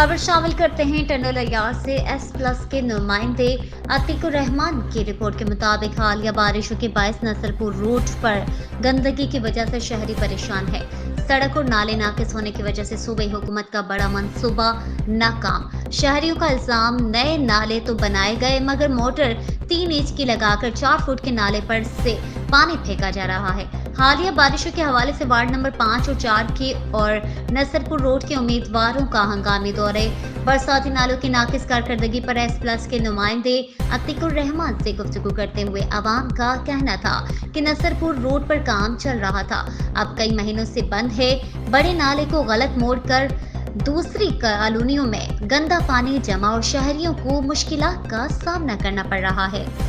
खबर शामिल करते हैं टंडोल अय्यार से। एस प्लस के नुमाइंदे अतीकुर रहमान की रिपोर्ट के मुताबिक हालिया बारिशों के बायस नसरपुर रोड पर गंदगी की वजह से शहरी परेशान है। सड़क और नाले नाकिस होने की वजह से सूबाई हुकूमत का बड़ा मंसूबा नाकाम। शहरियों का इल्जाम, नए नाले तो बनाए गए मगर मोटर 3 इंच की लगाकर 4 फुट के नाले पर से पानी फेंका जा रहा है। हालिया बारिशों के हवाले से वार्ड नंबर 5 और 4 के और नसरपुर रोड के उम्मीदवारों का हंगामी दौरे। बरसाती नालों की नाकिस कारकर्दगी पर एस प्लस के नुमाइंदे अतीकुर रहमान से गुफ्तगू करते हुए अवाम का कहना था कि नसरपुर रोड पर काम चल रहा था, अब कई महीनों से बंद है। बड़े नाले को गलत मोड़कर दूसरी कॉलोनियों में गंदा पानी जमा और शहरियों को मुश्किलात का सामना करना पड़ रहा है।